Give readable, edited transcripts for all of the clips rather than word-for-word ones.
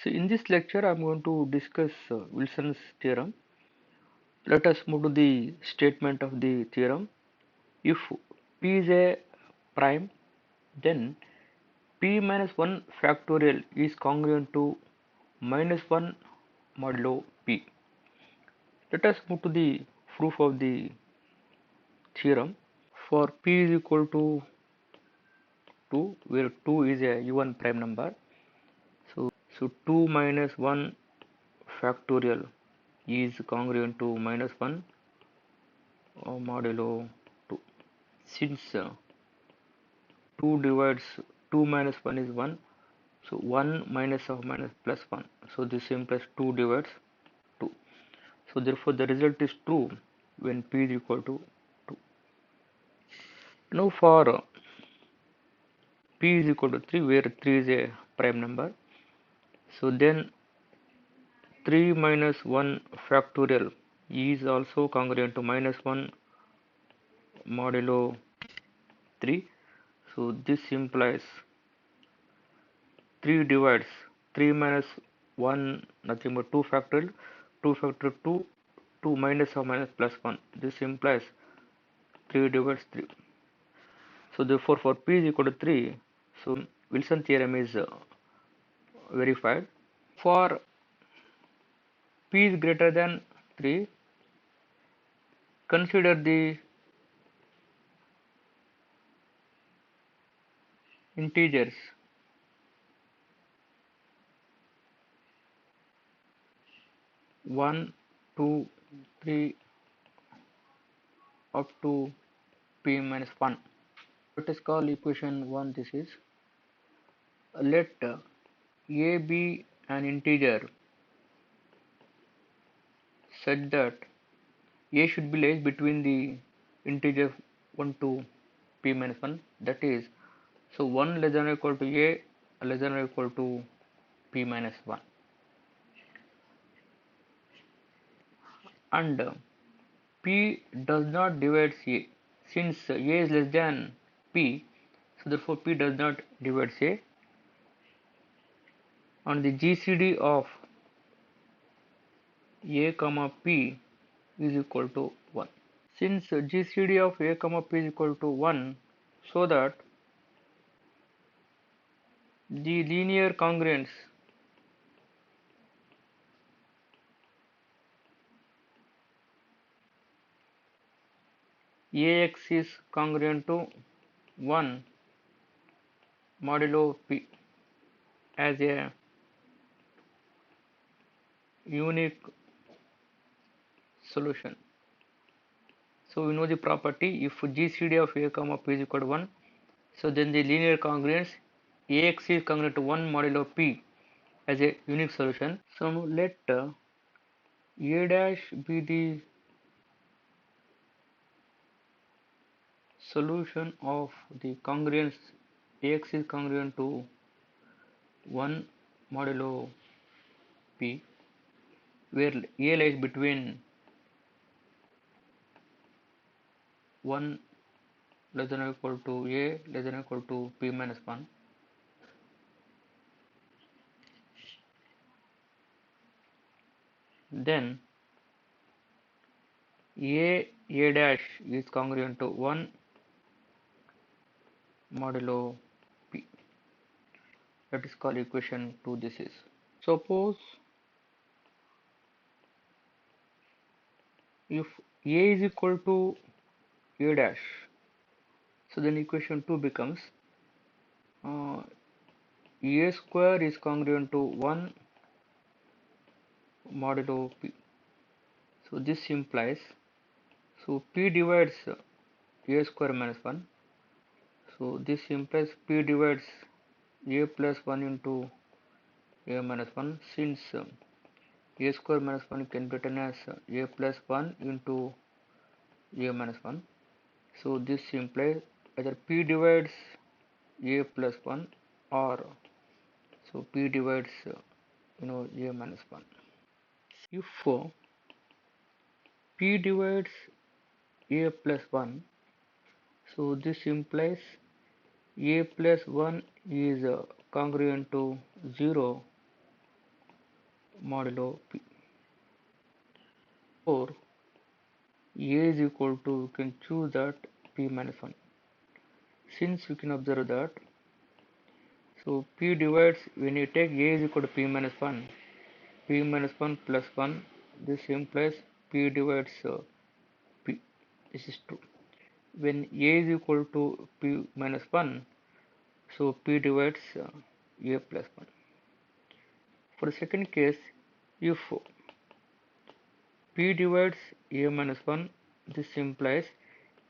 So in this lecture, I'm going to discuss Wilson's theorem. Let us move to the statement of the theorem. If P is a prime, then P minus 1 factorial is congruent to minus 1 modulo P. Let us move to the proof of the theorem. For P is equal to 2, where 2 is a even prime number. So 2 minus 1 factorial is congruent to minus 1 modulo 2. Since 2 divides 2 minus 1 is 1, so 1 minus of minus plus 1, so this implies 2 divides 2. So therefore the result is true when P is equal to 2. Now for P is equal to 3, where 3 is a prime number, so then 3 minus 1 factorial is also congruent to minus 1 modulo 3. So this implies 3 divides 3 minus 1, nothing but 2 factorial, 2 factorial 2, 2 minus or minus plus 1. This implies 3 divides 3. So therefore for P is equal to 3, so Wilson theorem is verified. For P is greater than 3, consider the integers one, 2, 3 up to P minus 1. Let us call equation 1 this is. Let A be an integer such that A should be placed between the integer 1 to P minus 1, that is, so 1 less than or equal to A less than or equal to P minus 1, and P does not divide A. Since A is less than P, so therefore P does not divide A, and the GCD of A comma P is equal to 1. Since GCD of A comma P is equal to 1, so that the linear congruence AX is congruent to 1 modulo P as a unique solution. So we know the property, if GCD of A comma P is equal to 1, so then the linear congruence AX is congruent to 1 modulo P as a unique solution. So now let A dash be the solution of the congruence AX is congruent to 1 modulo P, where A lies between 1 less than or equal to A less than or equal to P minus 1. Then A dash is congruent to 1 modulo P. That is called equation 2 this is. Suppose if A is equal to A dash, so then equation 2 becomes A square is congruent to 1 modulo P. So this implies, so P divides A square minus 1. So this implies P divides A plus 1 into A minus 1, since A square minus 1 can be written as A plus 1 into A minus 1. So this implies either P divides A plus 1 or so P divides A minus 1. If P divides A plus 1, so this implies A plus 1 is congruent to 0 modulo p. Or a is equal to, you can choose that p minus 1. Since you can observe that, so p divides, when you take a is equal to p minus 1, p minus 1 plus 1, this implies p divides p. This is true. When a is equal to p minus 1, so p divides a plus 1. For the second case, if p divides a minus 1, this implies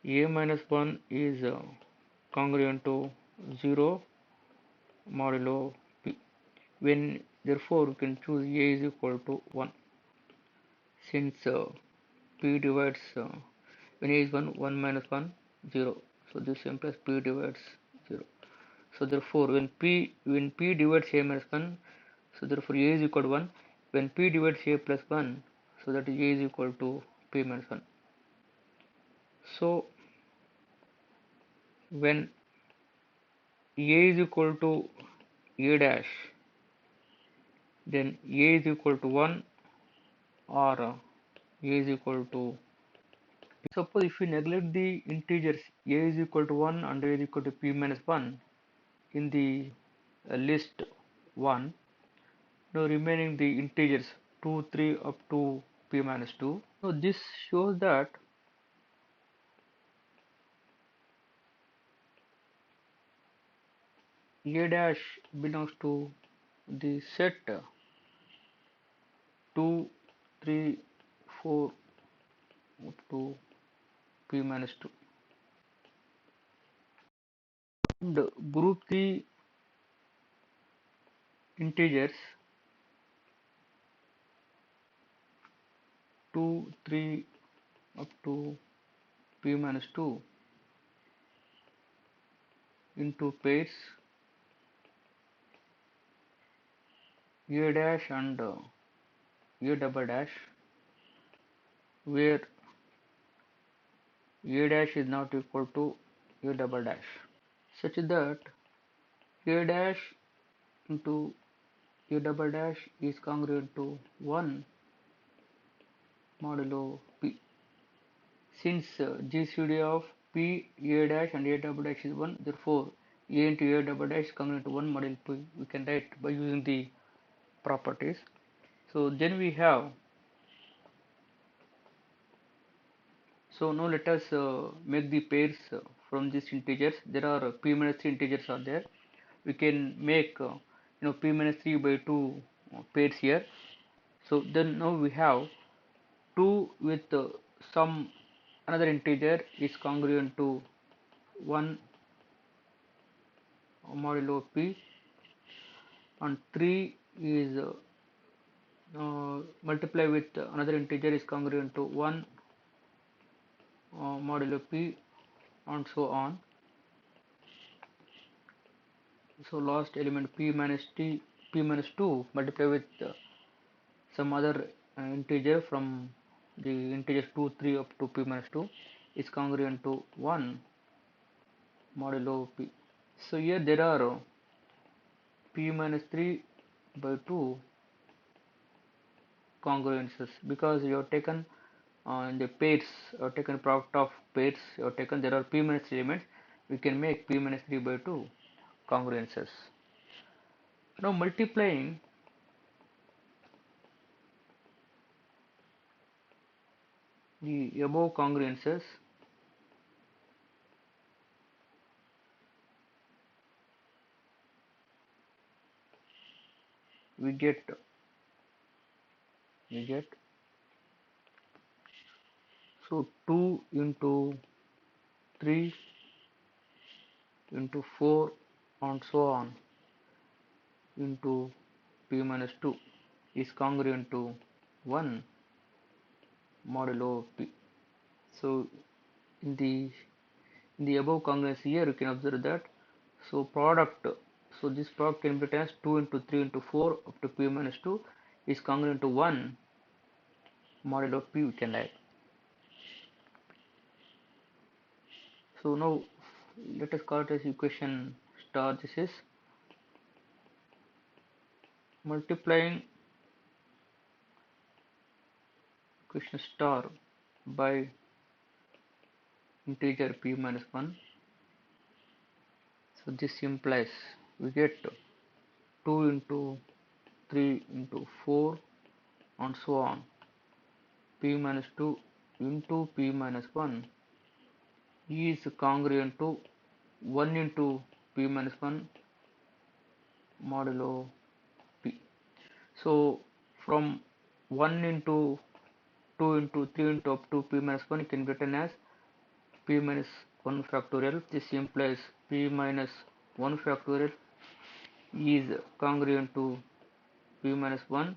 a minus 1 is congruent to 0 modulo p. When therefore we can choose a is equal to 1, since p divides when a is 1, 1 minus 1, 0. So this implies p divides 0. So therefore when p divides a minus 1, so therefore a is equal to 1. When p divides a plus 1, so that is a is equal to p minus 1. So when a is equal to a dash, then a is equal to 1 or a is equal to p. Suppose if we neglect the integers a is equal to 1 and a is equal to p minus 1 in the list 1, now remaining the integers 2, 3 up to p minus 2. So this shows that a dash belongs to the set 2, 3, 4 up to p minus 2, and group the integers 2, 3 up to p minus 2 into pairs a dash and a double dash, where a dash is not equal to a double dash, such that a dash into a double dash is congruent to 1 modulo p. Since GCD of p a dash and a double dash is 1, therefore a into a double dash is congruent to 1 modulo p. We can write by using the properties. So then we have, so now let us make the pairs from these integers. There are p minus 3 integers are there. We can make p minus 3 by 2 pairs here. So then now we have 2 with some another integer is congruent to 1 modulo p, and 3 is multiply with another integer is congruent to 1 modulo p, and so on. So last element p minus 2 multiply with some other integer from the integers 2, 3 up to p minus 2 is congruent to 1 modulo p. So here there are p minus 3 by 2 congruences, because you have taken in the pairs, you have taken product of pairs, you have taken, there are p minus 3 elements, we can make p minus 3 by 2 congruences. Now multiplying the above congruences, we get so 2 into 3 into 4 and so on into p minus 2 is congruent to 1 modulo p. So in the above congruence here you can observe that, so product, so this product can be written as 2 into 3 into 4 up to p minus 2 is congruent to 1 modulo p, we can write. So now let us call it as equation star. This is multiplying equation star by integer p minus 1. So this implies we get 2 into 3 into 4 and so on. P minus 2 into p minus 1 is congruent to 1 into p minus 1 modulo p. So from 1 into 2 into 3 into up to p minus 1 can be written as p minus 1 factorial. This implies p minus 1 factorial is congruent to p minus 1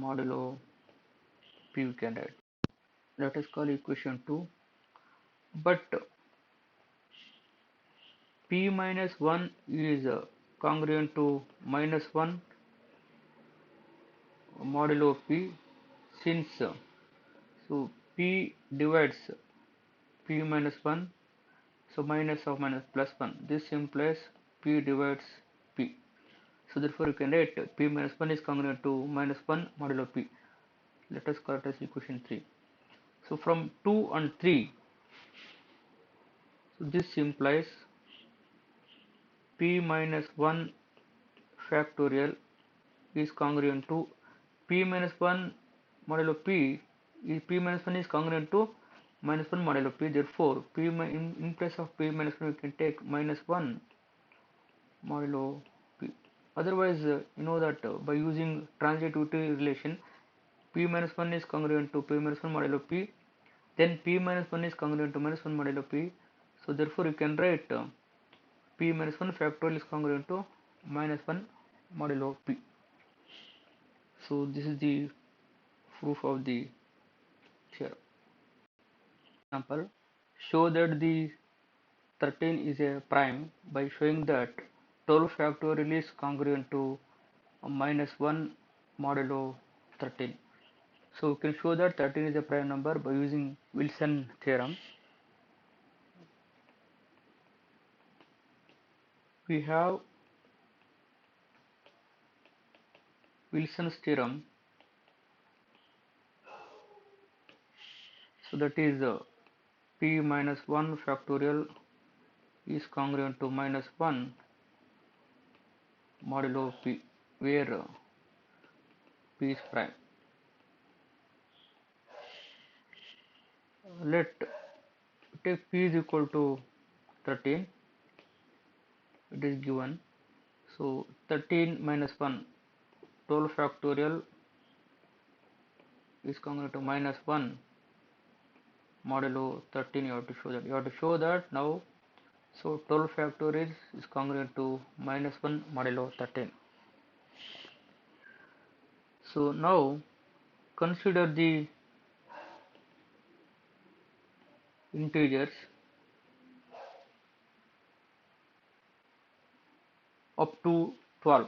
modulo p we can write. Let us call equation 2. But p minus 1 is congruent to minus 1 modulo p since so p divides p minus 1, so minus of minus plus 1. This implies p divides p. So therefore you can write p minus 1 is congruent to minus 1 modulo p. Let us call it as equation 3. So from 2 and 3, so this implies p minus 1 factorial is congruent to p minus 1 modulo p. P minus 1 is congruent to minus 1 modulo p. Therefore in place of p minus 1 we can take minus 1 modulo p. Otherwise you know that by using transitivity relation, p minus 1 is congruent to p minus 1 modulo p, then p minus 1 is congruent to minus 1 modulo p. So therefore you can write p minus 1 factorial is congruent to minus 1 modulo p. So this is the proof of the theorem. Example: show that the 13 is a prime by showing that 12 factorial is congruent to minus 1 modulo 13. So we can show that 13 is a prime number by using Wilson theorem. We have Wilson's theorem, so that is p minus 1 factorial is congruent to minus 1 modulo p, where p is prime. Let take p is equal to 13, it is given. So 13 minus 1, 12 factorial is congruent to minus 1 modulo 13. You have to show that. You have to show that now. So 12 factorial is congruent to minus 1 modulo 13. So now consider the integers up to 12.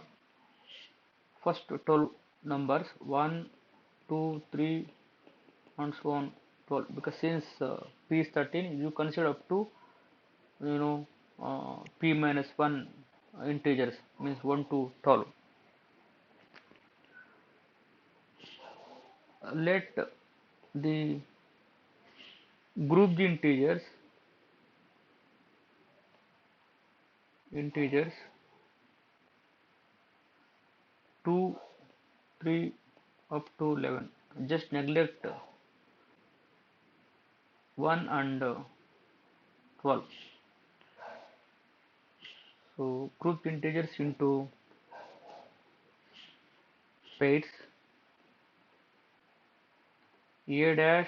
First 12 numbers 1, 2, 3 and so on 12, because since p is 13, you consider up to p minus 1 integers, means 1 to 12. Let the group the integers 2, 3 up to 11. Just neglect 1 and 12. So group integers into pairs a dash,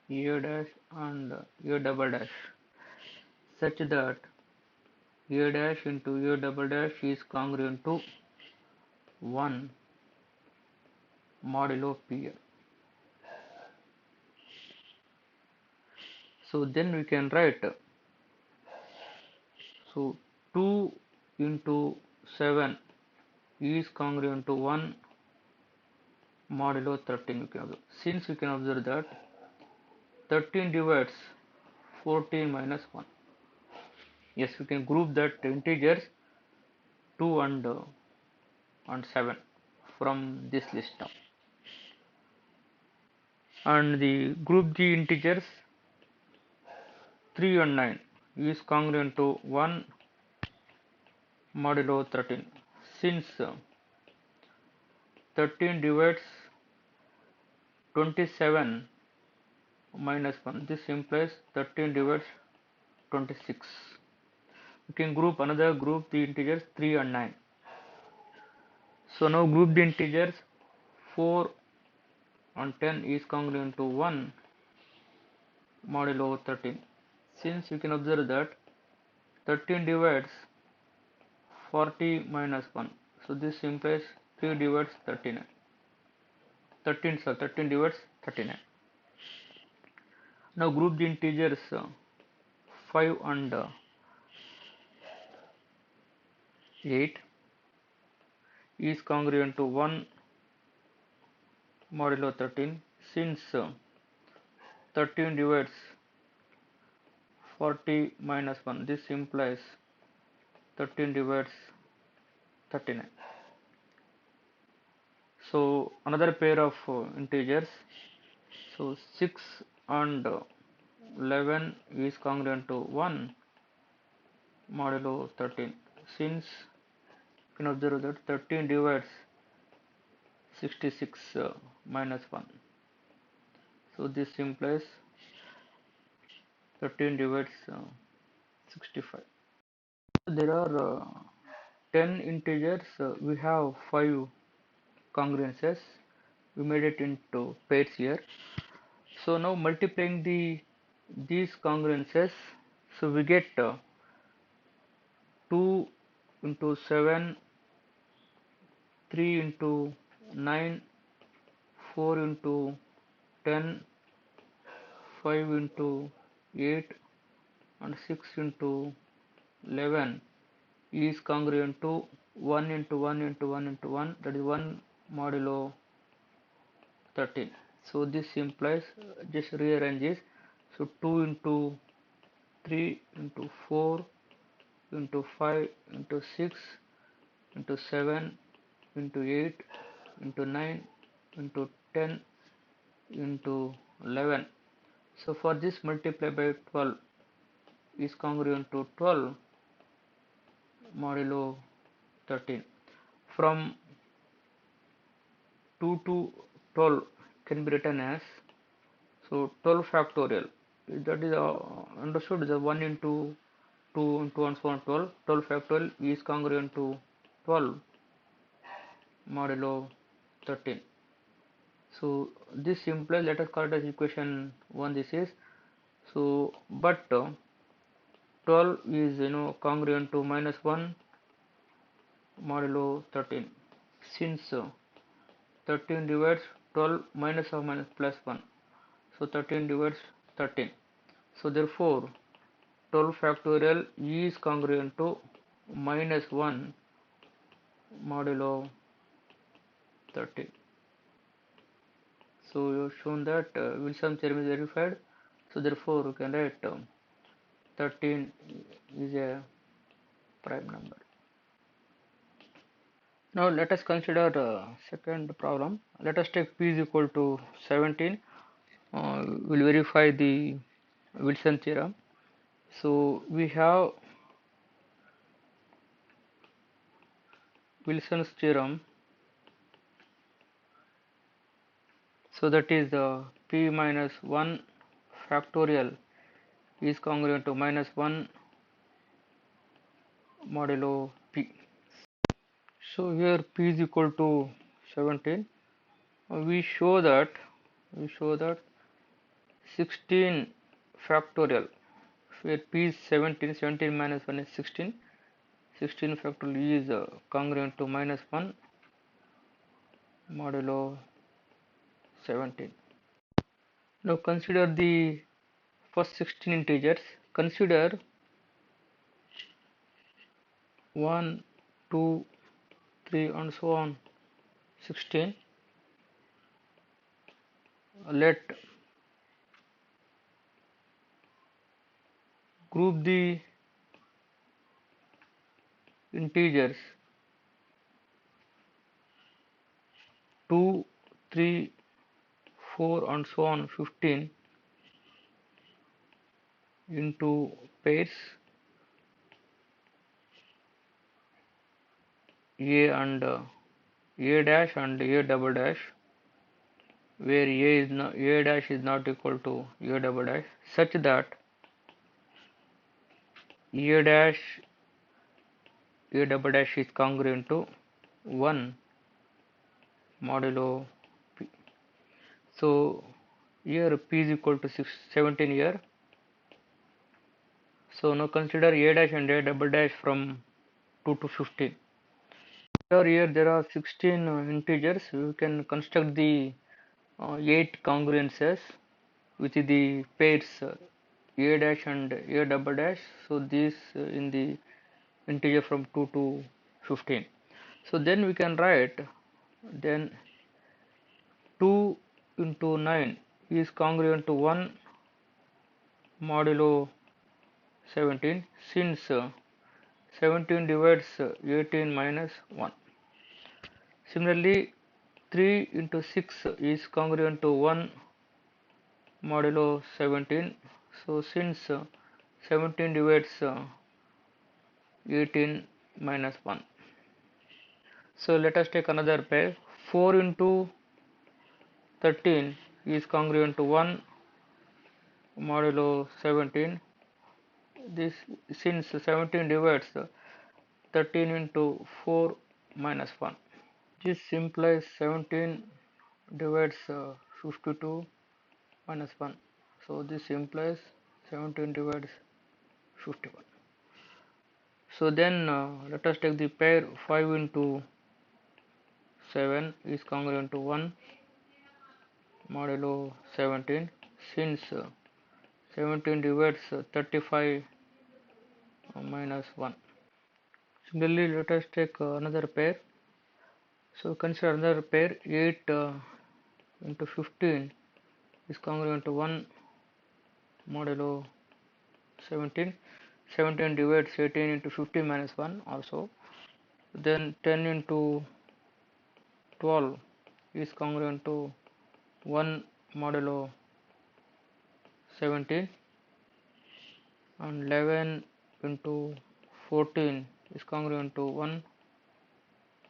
a dash and a double dash, such that a dash into a double dash is congruent to 1 modulo p. So then we can write, so 2 into 7 is congruent to 1 modulo 13. We can observe. Since we can observe that 13 divides 14 minus 1. Yes, we can group that integers 2 and and 7 from this list now. And the group the integers 3 and 9 is congruent to 1 modulo 13. Since 13 divides 27 minus 1, this implies 13 divides 26. You can group another group the integers 3 and 9. So now group the integers 4 and 10 is congruent to 1 modulo 13. Since you can observe that 13 divides 40 minus 1, so this implies 3 divides 39. 13 divides 39. Now group the integers 5 and 8 is congruent to 1 modulo 13. Since 13 divides 40 minus 1, this implies 13 divides 39. So another pair of integers, so 6 and 11 is congruent to 1 modulo 13. Since you can observe that 13 divides 66 minus 1, so this implies 13 divides 65. There are 10 integers, we have 5 congruences. We made it into pairs here. So now multiplying these congruences, so we get 2 into 7, 3 into 9, 4 into 10, 5 into 8 and 6 into 11 is congruent to 1 into 1 into 1 into 1, that is 1 modulo 13. So this implies, just rearrange this, so 2 into 3 into 4 into 5 into 6 into 7 into 8 into 9 into 10 into 11. So for this, multiply by 12 is congruent to 12 modulo 13. From 2 to 12 can be written as, so 12 factorial, that is understood, the 1 into 2 into 1 so on 12. 12 factorial is congruent to 12 modulo 13. So this implies, let us call it as equation 1 this is. So but 12 is congruent to minus 1 modulo 13. Since 13 divides 12 minus or minus plus 1, so 13 divides 13. So therefore 12 factorial is congruent to minus 1 modulo 13. So you have shown that Wilson theorem is verified. So therefore we can write 13 is a prime number. Now let us consider second problem. Let us take p is equal to 17. We'll verify the Wilson theorem. So we have Wilson's theorem. So that is the p minus 1 factorial is congruent to minus 1 modulo p. So here p is equal to 17. We show that 16 factorial, where p is 17, 17 minus 1 is 16. 16 factorial is congruent to minus 1 modulo 17. Now consider the first 16 integers. Consider 1, 2, 3 and so on 16. Let group the integers 2, 3, 4 and so on 15 into pairs A and A dash and A double dash, where A dash is not equal to A double dash, such that A dash A double dash is congruent to 1 modulo P. So here P is equal to 17 here. So now consider A dash and A double dash from 2 to 15. Here there are 16 integers. We can construct the 8 congruences with the pairs A dash and A double dash. So this in the integer from 2 to 15. So then we can write then 2 into 9 is congruent to 1 modulo 17, since 17 divides 18 minus 1. Similarly, 3 into 6 is congruent to 1 modulo 17. So since 17 divides 18 minus 1. So let us take another pair. 4 into 13 is congruent to 1 modulo 17. This, since 17 divides 13 into 4 minus 1. This implies 17 divides 52 minus 1. So this implies 17 divides 51. So then let us take the pair 5 into 7 is congruent to 1 modulo 17, since 17 divides 35 minus 1. Similarly, let us take another pair. So consider another pair 8 into 15 is congruent to 1 modulo 17. 17 divides 18 into 15 minus 1 also. Then 10 into 12 is congruent to 1 modulo 17, and 11 into 14 is congruent to 1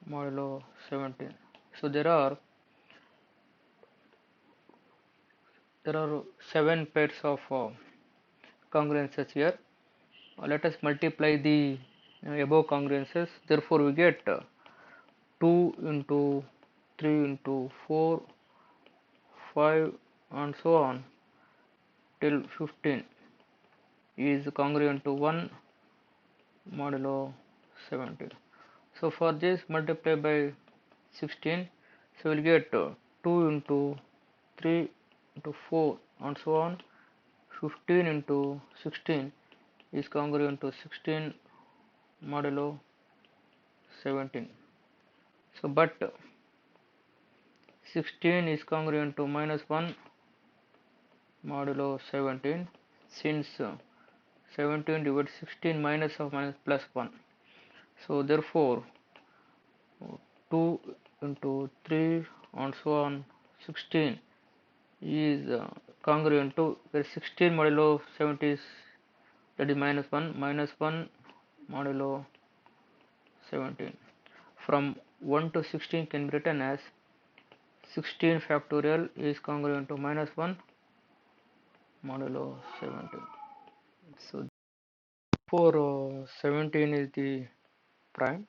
modulo 17. So there are 7 pairs of congruences here. Let us multiply the above congruences. Therefore we get 2 into 3 into 4, 5 and so on till 15 is congruent to 1 modulo 17. So for this multiply by 16. So we'll get 2 into 3 into 4 and so on. 15 into 16 is congruent to 16 modulo 17. So but 16 is congruent to minus 1 modulo 17, since 17 divides 16 minus of minus plus 1. So therefore 2 into 3 and so on 16 is congruent to where 16 modulo 70 is, that is minus 1 modulo 17. From 1 to 16 can be written as 16 factorial is congruent to minus 1 modulo 17. So for 17 is the prime.